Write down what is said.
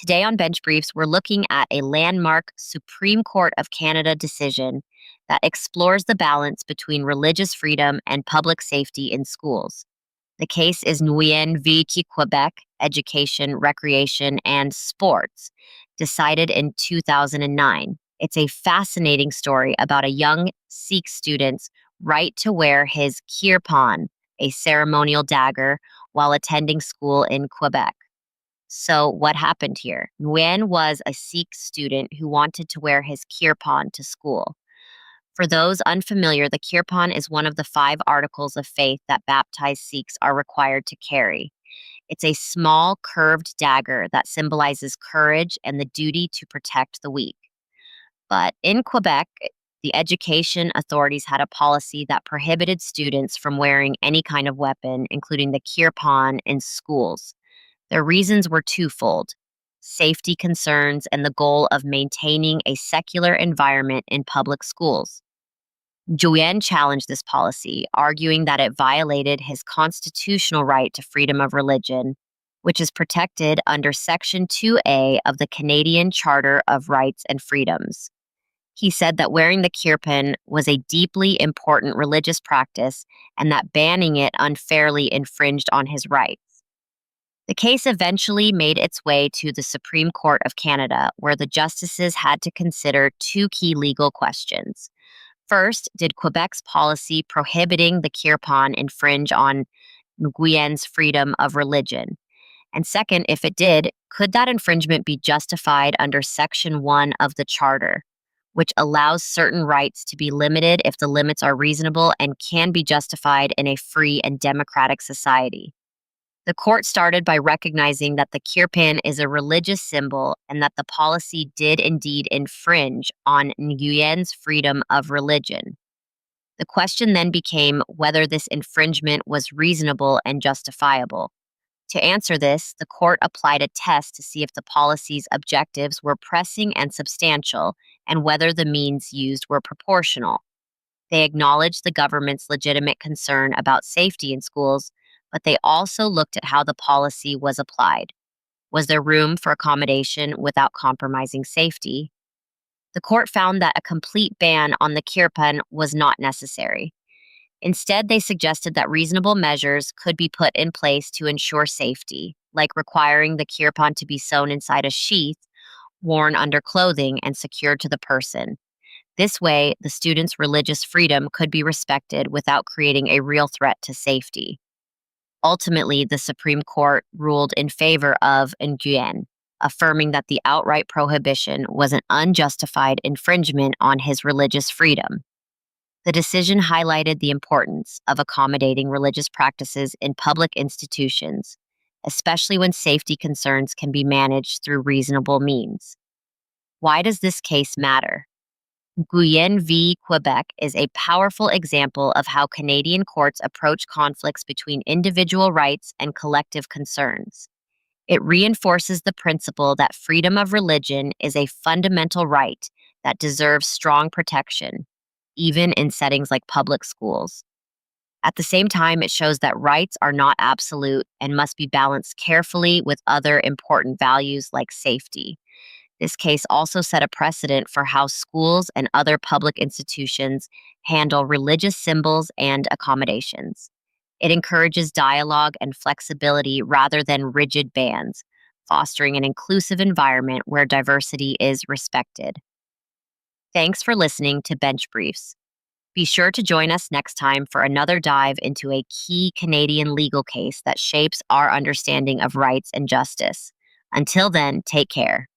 Today on Bench Briefs, we're looking at a landmark Supreme Court of Canada decision that explores the balance between religious freedom and public safety in schools. The case is Nguyen v. Quebec, Education, Recreation, and Sports, decided in 2009. It's a fascinating story about a young Sikh student's right to wear his kirpan, a ceremonial dagger, while attending school in Quebec. So, what happened here? Nguyen was a Sikh student who wanted to wear his kirpan to school. For those unfamiliar, the kirpan is one of the 5 articles of faith that baptized Sikhs are required to carry. It's a small, curved dagger that symbolizes courage and the duty to protect the weak. But in Quebec, the education authorities had a policy that prohibited students from wearing any kind of weapon, including the kirpan, in schools. Their reasons were twofold: safety concerns and the goal of maintaining a secular environment in public schools. Nguyen challenged this policy, arguing that it violated his constitutional right to freedom of religion, which is protected under Section 2A of the Canadian Charter of Rights and Freedoms. He said that wearing the kirpan was a deeply important religious practice and that banning it unfairly infringed on his rights. The case eventually made its way to the Supreme Court of Canada, where the justices had to consider 2 key legal questions. First, did Quebec's policy prohibiting the kirpan infringe on Nguyen's freedom of religion? And second, if it did, could that infringement be justified under Section 1 of the Charter, which allows certain rights to be limited if the limits are reasonable and can be justified in a free and democratic society? The court started by recognizing that the kirpan is a religious symbol and that the policy did indeed infringe on Nguyen's freedom of religion. The question then became whether this infringement was reasonable and justifiable. To answer this, the court applied a test to see if the policy's objectives were pressing and substantial and whether the means used were proportional. They acknowledged the government's legitimate concern about safety in schools, but they also looked at how the policy was applied. Was there room for accommodation without compromising safety? The court found that a complete ban on the kirpan was not necessary. Instead, they suggested that reasonable measures could be put in place to ensure safety, like requiring the kirpan to be sewn inside a sheath, worn under clothing, and secured to the person. This way, the student's religious freedom could be respected without creating a real threat to safety. Ultimately, the Supreme Court ruled in favor of Nguyen, affirming that the outright prohibition was an unjustified infringement on his religious freedom. The decision highlighted the importance of accommodating religious practices in public institutions, especially when safety concerns can be managed through reasonable means. Why does this case matter? Nguyen v. Quebec is a powerful example of how Canadian courts approach conflicts between individual rights and collective concerns. It reinforces the principle that freedom of religion is a fundamental right that deserves strong protection, even in settings like public schools. At the same time, it shows that rights are not absolute and must be balanced carefully with other important values like safety. This case also set a precedent for how schools and other public institutions handle religious symbols and accommodations. It encourages dialogue and flexibility rather than rigid bans, fostering an inclusive environment where diversity is respected. Thanks for listening to Bench Briefs. Be sure to join us next time for another dive into a key Canadian legal case that shapes our understanding of rights and justice. Until then, take care.